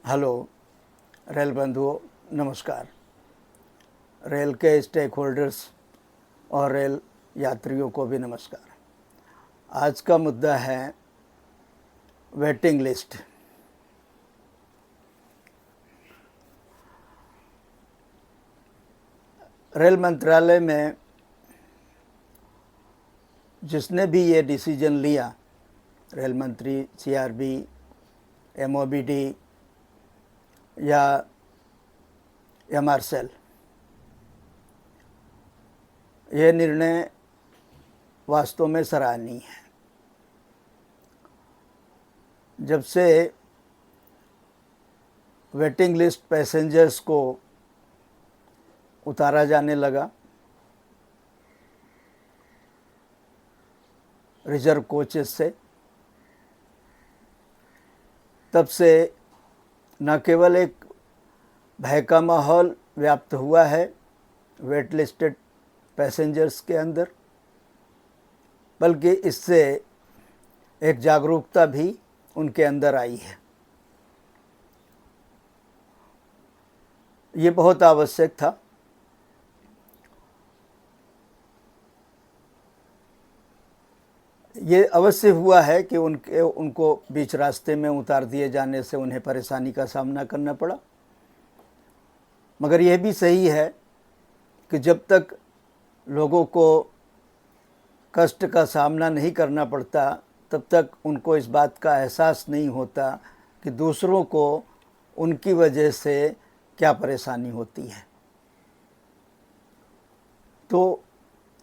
Hello rail बंधुओं, नमस्कार। Rail के स्टेक होल्डर्स और रेल यात्रियों को भी नमस्कार। आज का मुद्दा है वेटिंग लिस्ट। रेल मंत्रालय में जिसने भी ये डिसीजन लिया, रेल मंत्री, सीआरबी, एमओबीडी या एमआरसेल, यह निर्णय वास्तव में सराहनीय है। जब से वेटिंग लिस्ट पैसेंजर्स को उतारा जाने लगा, रिजर्व कोचेस से, तब से न केवल एक भय का माहौल व्याप्त हुआ है वेट लिस्टेड पैसेंजर्स के अंदर, बल्कि इससे एक जागरूकता भी उनके अंदर आई है। ये बहुत आवश्यक था। ये अवश्य हुआ है कि उनको बीच रास्ते में उतार दिए जाने से उन्हें परेशानी का सामना करना पड़ा, मगर यह भी सही है कि जब तक लोगों को कष्ट का सामना नहीं करना पड़ता, तब तक उनको इस बात का एहसास नहीं होता कि दूसरों को उनकी वजह से क्या परेशानी होती है। तो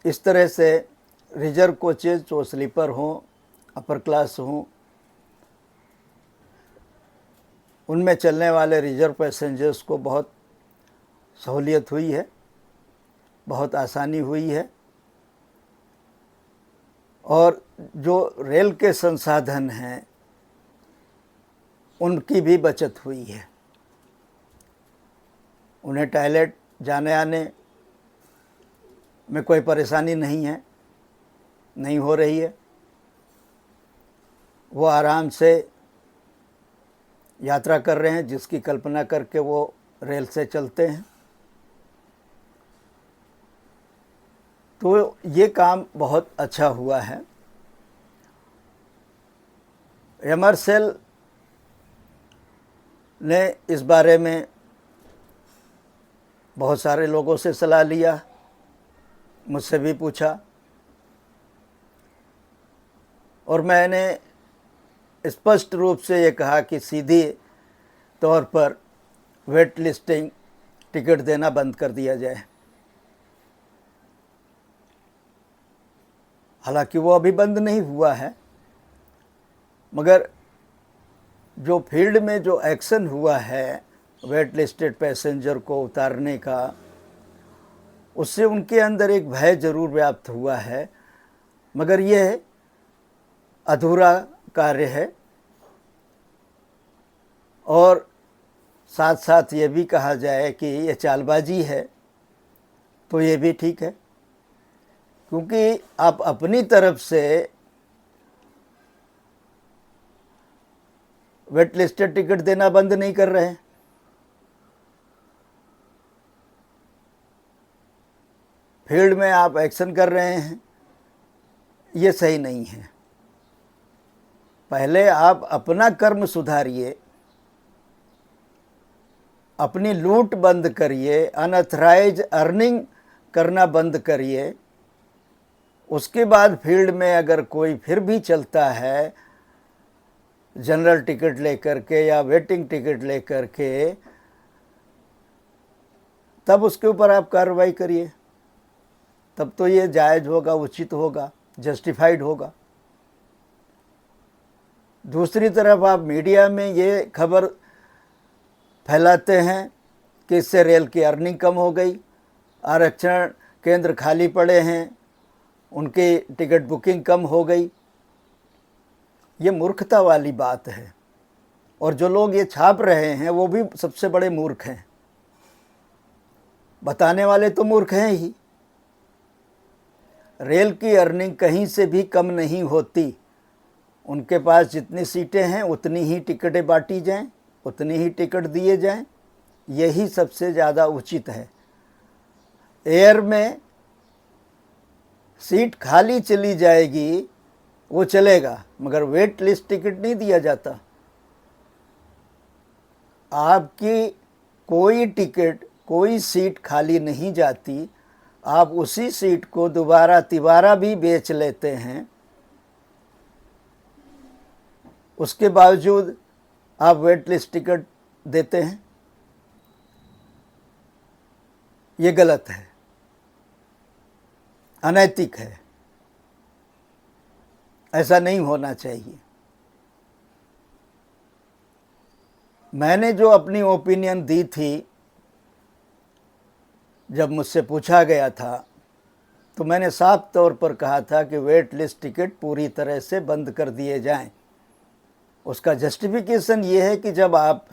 इस तरह से रिजर्व कोचेज, जो स्लीपर हों, अपर क्लास हों, उनमें चलने वाले रिजर्व पैसेंजर्स को बहुत सहूलियत हुई है, बहुत आसानी हुई है, और जो रेल के संसाधन हैं उनकी भी बचत हुई है। उन्हें टॉयलेट जाने आने में कोई परेशानी नहीं हो रही है। वो आराम से यात्रा कर रहे हैं, जिसकी कल्पना करके वो रेल से चलते हैं। तो ये काम बहुत अच्छा हुआ है। एमआरसेल ने इस बारे में बहुत सारे लोगों से सलाह लिया, मुझसे भी पूछा, और मैंने स्पष्ट रूप से ये कहा कि सीधी तौर पर वेट लिस्टिंग टिकट देना बंद कर दिया जाए। हालांकि वो अभी बंद नहीं हुआ है, मगर जो फील्ड में जो एक्शन हुआ है वेट लिस्टेड पैसेंजर को उतारने का, उससे उनके अंदर एक भय जरूर व्याप्त हुआ है, मगर यह अधूरा कार्य है। और साथ साथ ये भी कहा जाए कि ये चालबाजी है, तो ये भी ठीक है, क्योंकि आप अपनी तरफ से वेट लिस्टेड टिकट देना बंद नहीं कर रहे हैं। फील्ड में आप एक्शन कर रहे हैं, ये सही नहीं है। पहले आप अपना कर्म सुधारिए, अपनी लूट बंद करिए, अनऑथराइज अर्निंग करना बंद करिए। उसके बाद फील्ड में अगर कोई फिर भी चलता है जनरल टिकट लेकर के या वेटिंग टिकट लेकर के, तब उसके ऊपर आप कार्रवाई करिए। तब तो ये जायज़ होगा, उचित होगा, जस्टिफाइड होगा। दूसरी तरफ आप मीडिया में ये खबर फैलाते हैं कि इससे रेल की अर्निंग कम हो गई, आरक्षण केंद्र खाली पड़े हैं, उनकी टिकट बुकिंग कम हो गई। ये मूर्खता वाली बात है, और जो लोग ये छाप रहे हैं वो भी सबसे बड़े मूर्ख हैं। बताने वाले तो मूर्ख हैं ही। रेल की अर्निंग कहीं से भी कम नहीं होती। उनके पास जितनी सीटें हैं उतनी ही टिकटें बांटी जाएं, उतनी ही टिकट दिए जाएं, यही सबसे ज़्यादा उचित है। एयर में सीट खाली चली जाएगी वो चलेगा, मगर वेट लिस्ट टिकट नहीं दिया जाता। आपकी कोई टिकट, कोई सीट खाली नहीं जाती, आप उसी सीट को दोबारा तिबारा भी बेच लेते हैं, उसके बावजूद आप वेट लिस्ट टिकट देते हैं। ये गलत है, अनैतिक है, ऐसा नहीं होना चाहिए। मैंने जो अपनी ओपिनियन दी थी, जब मुझसे पूछा गया था, तो मैंने साफ तौर पर कहा था कि वेट लिस्ट टिकट पूरी तरह से बंद कर दिए जाएं। उसका जस्टिफिकेशन ये है कि जब आप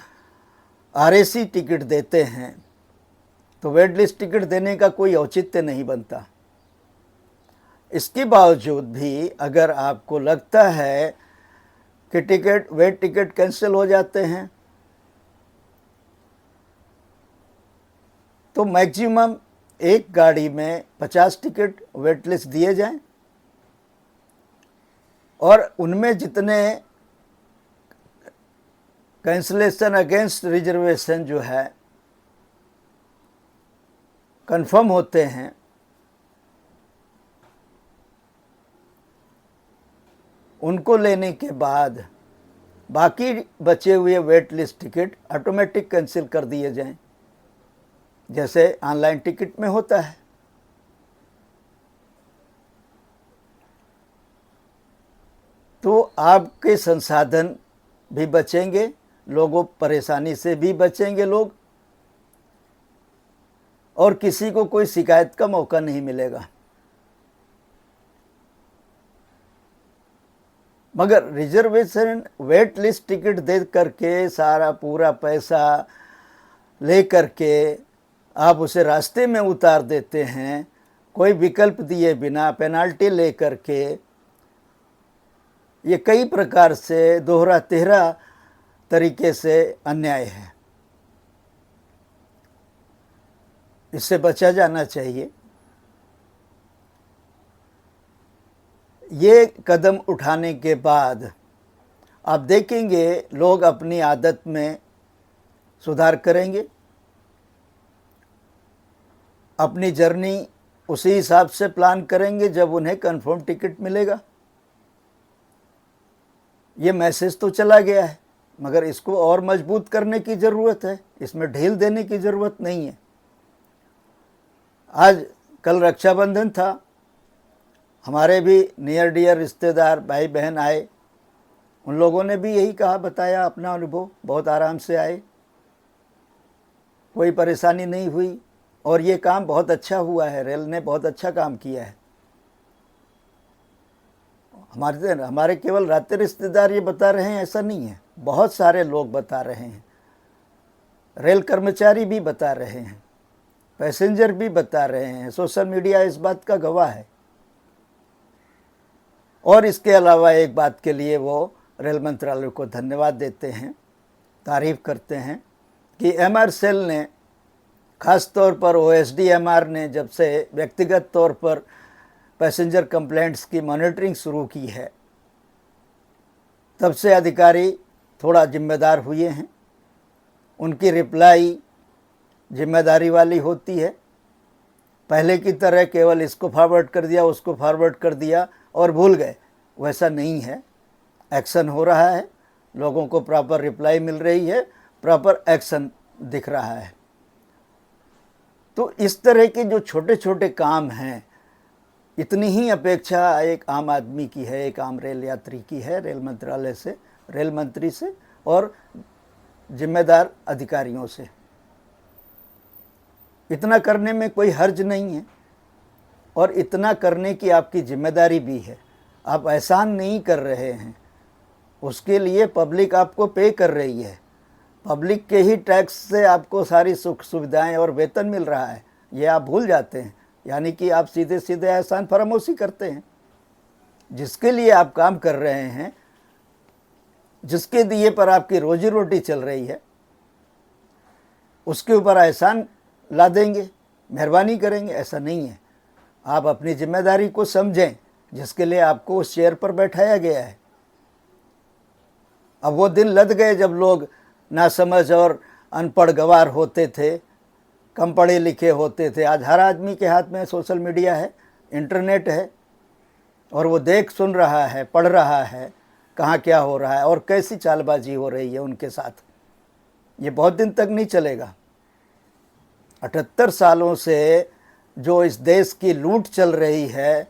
आरएसी टिकट देते हैं तो वेट लिस्ट टिकट देने का कोई औचित्य नहीं बनता। इसके बावजूद भी अगर आपको लगता है कि वेट टिकट कैंसिल हो जाते हैं, तो मैक्सिमम एक गाड़ी में 50 टिकट वेट लिस्ट दिए जाएं और उनमें जितने कैंसिलेशन अगेंस्ट रिजर्वेशन जो है कंफर्म होते हैं, उनको लेने के बाद बाकी बचे हुए wait list ticket automatic cancel कर दिए जाएं, जैसे ऑनलाइन टिकट में होता है। तो आपके संसाधन भी बचेंगे, लोगों परेशानी से भी बचेंगे लोग, और किसी को कोई शिकायत का मौका नहीं मिलेगा। मगर रिजर्वेशन वेट लिस्ट टिकट दे करके सारा पूरा पैसा ले करके आप उसे रास्ते में उतार देते हैं, कोई विकल्प दिए बिना, पेनाल्टी ले करके। ये कई प्रकार से दोहरा तिहरा तरीके से अन्याय है, इससे बचा जाना चाहिए। ये कदम उठाने के बाद आप देखेंगे लोग अपनी आदत में सुधार करेंगे, अपनी जर्नी उसी हिसाब से प्लान करेंगे जब उन्हें कंफर्म टिकट मिलेगा। ये मैसेज तो चला गया है, मगर इसको और मजबूत करने की ज़रूरत है, इसमें ढील देने की ज़रूरत नहीं है। आज कल रक्षाबंधन था, हमारे भी नियर डियर रिश्तेदार भाई बहन आए, उन लोगों ने भी यही कहा, बताया अपना अनुभव, बहुत आराम से आए, कोई परेशानी नहीं हुई, और ये काम बहुत अच्छा हुआ है, रेल ने बहुत अच्छा काम किया है। हमारे केवल राते रिश्तेदार ये बता रहे हैं ऐसा नहीं है, बहुत सारे लोग बता रहे हैं, रेल कर्मचारी भी बता रहे हैं, पैसेंजर भी बता रहे हैं, सोशल मीडिया इस बात का गवाह है। और इसके अलावा एक बात के लिए वो रेल मंत्रालय को धन्यवाद देते हैं, तारीफ़ करते हैं कि एमआर सेल ने, ख़ास तौर पर OSDMR ने जब से व्यक्तिगत तौर पर पैसेंजर कंप्लेंट्स की मॉनिटरिंग शुरू की है, तब से अधिकारी थोड़ा जिम्मेदार हुए हैं। उनकी रिप्लाई जिम्मेदारी वाली होती है। पहले की तरह केवल इसको फॉरवर्ड कर दिया, उसको फॉरवर्ड कर दिया और भूल गए, वैसा नहीं है। एक्शन हो रहा है, लोगों को प्रॉपर रिप्लाई मिल रही है, प्रॉपर एक्शन दिख रहा है। तो इस तरह के जो छोटे छोटे काम हैं, इतनी ही अपेक्षा एक आम आदमी की है, एक आम रेल यात्री की है, रेल मंत्रालय से, रेल मंत्री से और जिम्मेदार अधिकारियों से। इतना करने में कोई हर्ज नहीं है, और इतना करने की आपकी जिम्मेदारी भी है। आप एहसान नहीं कर रहे हैं, उसके लिए पब्लिक आपको पे कर रही है, पब्लिक के ही टैक्स से आपको सारी सुख सुविधाएं और वेतन मिल रहा है, ये आप भूल जाते हैं। यानी कि आप सीधे सीधे एहसान फरामोशी करते हैं। जिसके लिए आप काम कर रहे हैं जिसके दिए पर आपकी रोजी रोटी चल रही है, उसके ऊपर एहसान ला देंगे, मेहरबानी करेंगे, ऐसा नहीं है। आप अपनी जिम्मेदारी को समझें जिसके लिए आपको उस चेयर पर बैठाया गया है। अब वो दिन लद गए जब लोग नासमझ और अनपढ़ गवार होते थे, कम पढ़े लिखे होते थे। आज हर आदमी के हाथ में सोशल मीडिया है, इंटरनेट है, और वो देख सुन रहा है, पढ़ रहा है कहाँ क्या हो रहा है और कैसी चालबाजी हो रही है उनके साथ। ये बहुत दिन तक नहीं चलेगा। 78 सालों से जो इस देश की लूट चल रही है,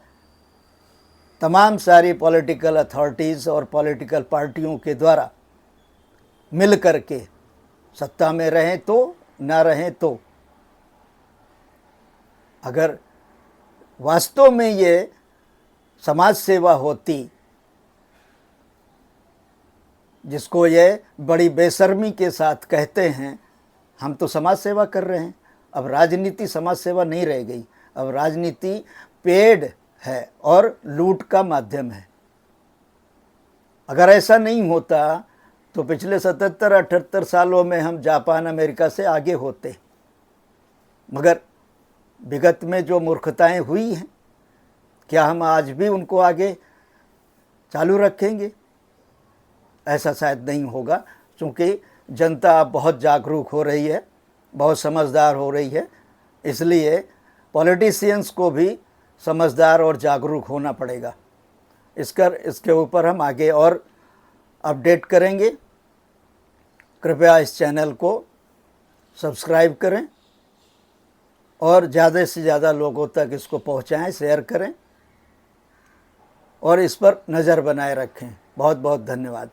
तमाम सारी पॉलिटिकल अथॉरिटीज़ और पॉलिटिकल पार्टियों के द्वारा मिल कर के, सत्ता में रहें तो ना रहें तो, अगर वास्तव में ये समाज सेवा होती, जिसको ये बड़ी बेशर्मी के साथ कहते हैं हम तो समाज सेवा कर रहे हैं, अब राजनीति समाज सेवा नहीं रह गई। अब राजनीति पेड है और लूट का माध्यम है। अगर ऐसा नहीं होता तो पिछले 77-78 सालों में हम जापान अमेरिका से आगे होते। मगर विगत में जो मूर्खताएं हुई हैं, क्या हम आज भी उनको आगे चालू रखेंगे? ऐसा शायद नहीं होगा, क्योंकि जनता अब बहुत जागरूक हो रही है, बहुत समझदार हो रही है। इसलिए पॉलिटिशियंस को भी समझदार और जागरूक होना पड़ेगा। इसके ऊपर हम आगे और अपडेट करेंगे। कृपया इस चैनल को सब्सक्राइब करें और ज़्यादा से ज़्यादा लोगों तक इसको पहुंचाएं, शेयर करें और इस पर नज़र बनाए रखें। बहुत बहुत धन्यवाद।